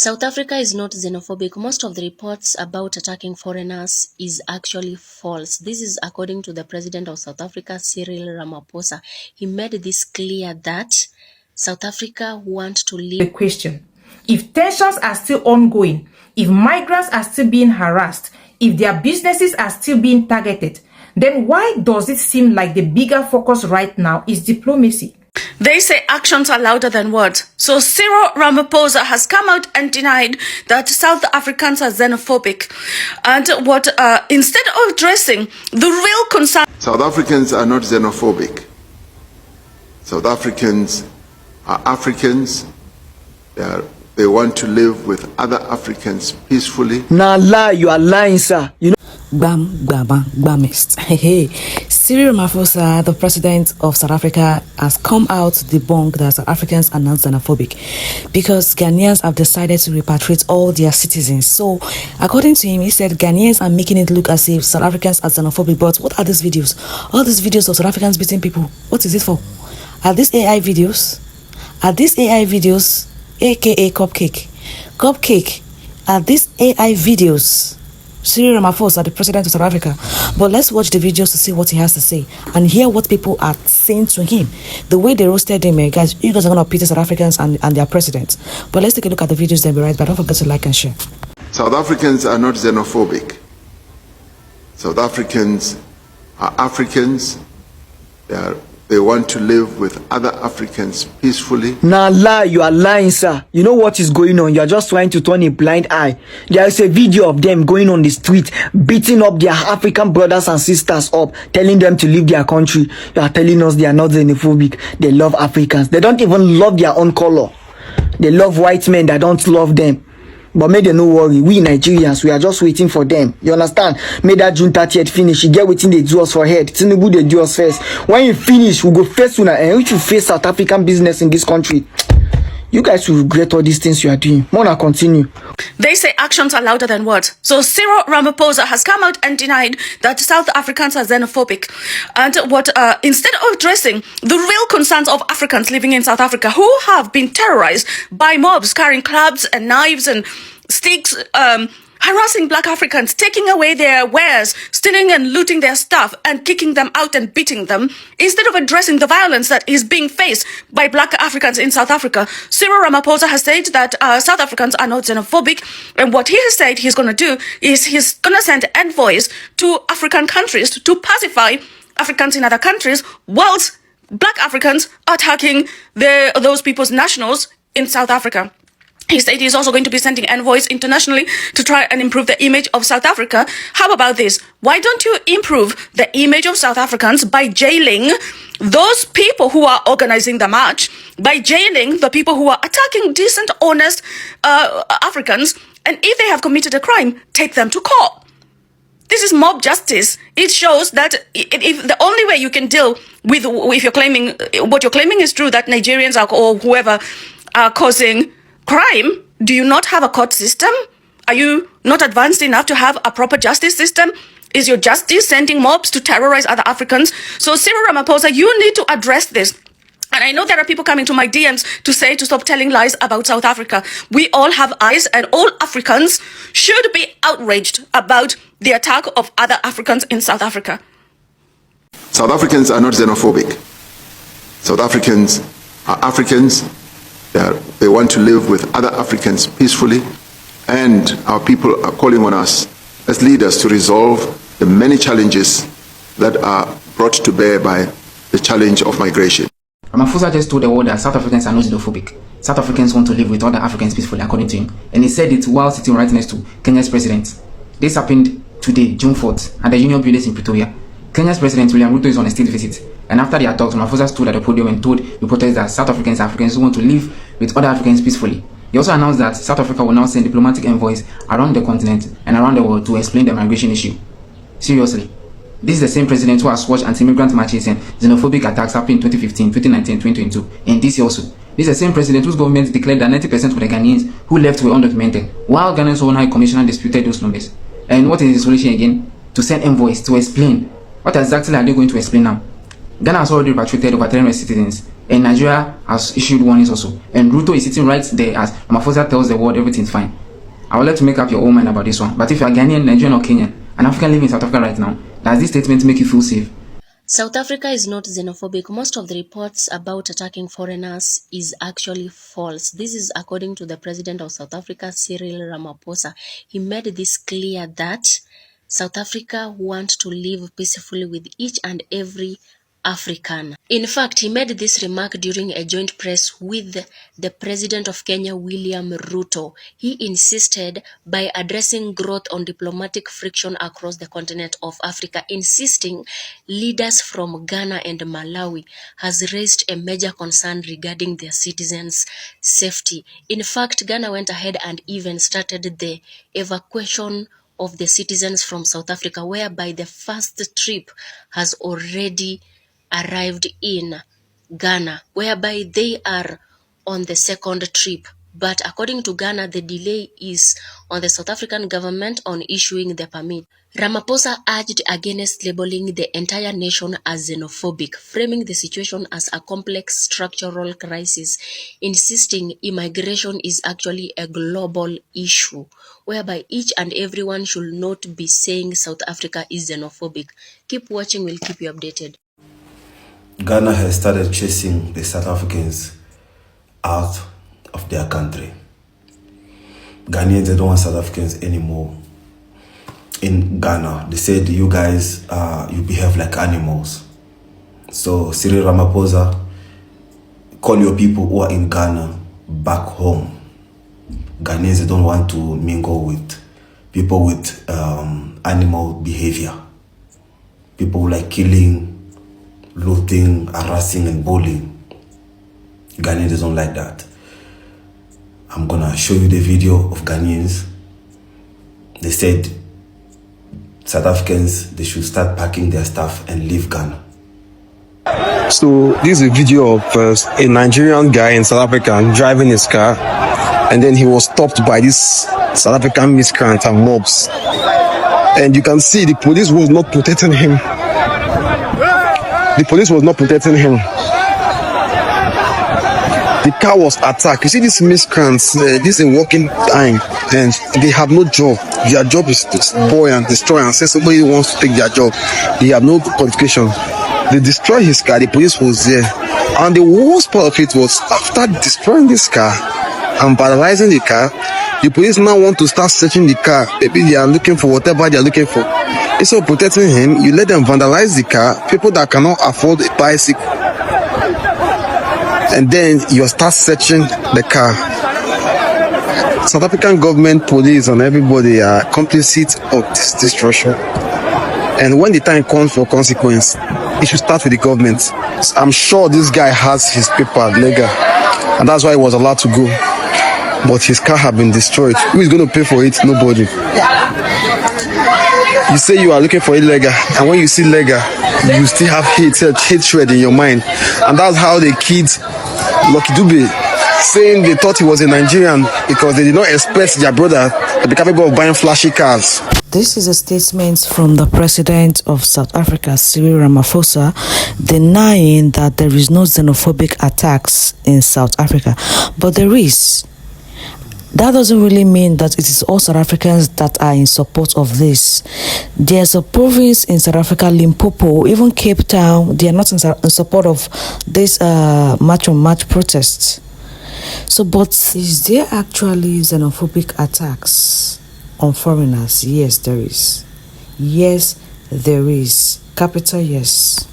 South Africa is not xenophobic. Most of the reports about attacking foreigners is actually false. This is according to the President of South Africa, Cyril Ramaphosa. He made this clear that South Africa wants to live. The question, if tensions are still ongoing, if migrants are still being harassed, if their businesses are still being targeted, then why does it seem like the bigger focus right now is diplomacy? They say actions are louder than words. So Cyril Ramaphosa has come out and denied that South Africans are xenophobic. And instead of addressing the real concern... South Africans are not xenophobic. South Africans are Africans. They want to live with other Africans peacefully. Nah, lie, you are lying, sir. You know. Hey, Cyril Ramaphosa, the president of South Africa, has come out to debunk that South Africans are not xenophobic because Ghanaians have decided to repatriate all their citizens. So, according to him, he said Ghanaians are making it look as if South Africans are xenophobic. But what are these videos? All these videos of South Africans beating people, what is it for? Are these AI videos? Are these AI videos, aka Cupcake? Cupcake, are these AI videos? Cyril Ramaphosa, the president of South Africa. But let's watch the videos to see what he has to say and hear what people are saying to him. The way they roasted him, guys, you guys are going to pity South Africans and their president. But let's take a look at the videos then be right back. Don't forget to like and share. South Africans are not xenophobic. South Africans are Africans. They want to live with other Africans peacefully. Nah, lie, you are lying, sir. You know what is going on? You are just trying to turn a blind eye. There is a video of them going on the street, beating up their African brothers and sisters up, telling them to leave their country. You are telling us they are not xenophobic. They love Africans. They don't even love their own color. They love white men that don't love them. But may they no worry, we Nigerians, we are just waiting for them. You understand? May that June 30th finish, you get waiting they do us for head. Tinubu they do us first. When you finish, we go first sooner and we should face South African business in this country. You guys will regret all these things you are doing. Mona, continue. They say actions are louder than words. So Cyril Ramaphosa has come out and denied that South Africans are xenophobic. And instead of addressing the real concerns of Africans living in South Africa who have been terrorized by mobs carrying clubs and knives and sticks, harassing black Africans, taking away their wares, stealing and looting their stuff and kicking them out and beating them, instead of addressing the violence that is being faced by black Africans in South Africa, Cyril Ramaphosa has said that South Africans are not xenophobic. And what he has said he's going to do is he's going to send envoys to African countries to pacify Africans in other countries, whilst black Africans are attacking those people's nationals in South Africa. He said he's also going to be sending envoys internationally to try and improve the image of South Africa. How about this? Why don't you improve the image of South Africans by jailing those people who are organizing the march, by jailing the people who are attacking decent, honest Africans, and if they have committed a crime, take them to court. This is mob justice. It shows that if the only way you can deal with if you're claiming what you're claiming is true, that Nigerians are, or whoever are causing crime, do you not have a court system? Are you not advanced enough to have a proper justice system? Is your justice sending mobs to terrorize other Africans? So Cyril Ramaphosa, you need to address this. And I know there are people coming to my DMs to say to stop telling lies about South Africa. We all have eyes, and all Africans should be outraged about the attack of other Africans in South Africa. South Africans are not xenophobic. South Africans are Africans. They want to live with other Africans peacefully, and our people are calling on us as leaders to resolve the many challenges that are brought to bear by the challenge of migration. Ramaphosa just told the world that South Africans are not xenophobic. South Africans want to live with other Africans peacefully, according to him. And he said it while sitting right next to Kenya's president. This happened today, June 4th, at the Union Buildings in Pretoria. Kenya's president William Ruto is on a state visit. And after their talks, Ramaphosa stood at the podium and told reporters that South Africans are Africans who want to live with other Africans peacefully. He also announced that South Africa will now send diplomatic envoys around the continent and around the world to explain the migration issue. Seriously. This is the same president who has squashed anti-immigrant marches and xenophobic attacks happened in 2015, 2019, 2022, and this year also. This is the same president whose government declared that 90% of the Ghanaians who left were undocumented, while Ghana's own High Commissioner disputed those numbers. And what is the solution again? To send envoys to explain. What exactly are they going to explain now? Ghana has already repatriated over 300 citizens, and Nigeria has issued warnings also. And Ruto is sitting right there as Ramaphosa tells the world everything's fine. I would like to make up your own mind about this one. But if you are Ghanaian, Nigerian or Kenyan, an African living in South Africa right now, does this statement make you feel safe? South Africa is not xenophobic. Most of the reports about attacking foreigners is actually false. This is according to the president of South Africa, Cyril Ramaphosa. He made this clear that South Africa wants to live peacefully with each and every African. In fact, he made this remark during a joint press with the president of Kenya, William Ruto. He insisted by addressing growth on diplomatic friction across the continent of Africa, insisting leaders from Ghana and Malawi has raised a major concern regarding their citizens' safety. In fact, Ghana went ahead and even started the evacuation of the citizens from South Africa, whereby the first trip has already arrived in Ghana, whereby they are on the second trip. But according to Ghana, the delay is on the South African government on issuing the permit. Ramaphosa urged against labeling the entire nation as xenophobic, framing the situation as a complex structural crisis, insisting immigration is actually a global issue, whereby each and everyone should not be saying South Africa is xenophobic. Keep watching, we'll keep you updated. Ghana has started chasing the South Africans out of their country. Ghanaians, they don't want South Africans anymore. In Ghana, they said, you guys, you behave like animals. So Cyril Ramaphosa, call your people who are in Ghana back home. Ghanaians, they don't want to mingle with people with animal behavior. People who like killing, looting, harassing, and bullying. Ghanaians don't like that. I'm gonna show you the video of Ghanaians. They said South Africans, they should start packing their stuff and leave Ghana. So this is a video of a Nigerian guy in South Africa driving his car, and then he was stopped by this South African miscreant and mobs. And you can see the police was not protecting him. The police was not protecting him. The car was attacked. You see these miscreants, this is a walking time, and they have no job. Their job is to spoil and destroy, and say somebody wants to take their job. They have no qualification. They destroyed his car, the police was there. And the worst part of it was, after destroying this car and vandalizing the car, the police now want to start searching the car. Maybe they are looking for whatever they are looking for. Instead of protecting him, you let them vandalize the car, people that cannot afford a bicycle. And then you start searching the car. South African government, police, and everybody are complicit of this destruction. And when the time comes for consequence, it should start with the government. I'm sure this guy has his paper legal, and that's why he was allowed to go. But his car had been destroyed. Who is going to pay for it? Nobody. You say you are looking for illegal, and when you see legal, you still have hatred in your mind. And that's how the kids, Lucky Dube, saying they thought he was a Nigerian because they did not expect their brother to be capable of buying flashy cars. This is a statement from the president of South Africa, Cyril Ramaphosa, denying that there is no xenophobic attacks in South Africa. But there is. That doesn't really mean that it is all South Africans that are in support of this. There's a province in South Africa, Limpopo, even Cape Town, they are not in support of this march-on-march protests. So, but is there actually xenophobic attacks on foreigners? Yes, there is. Yes, there is. Capital yes.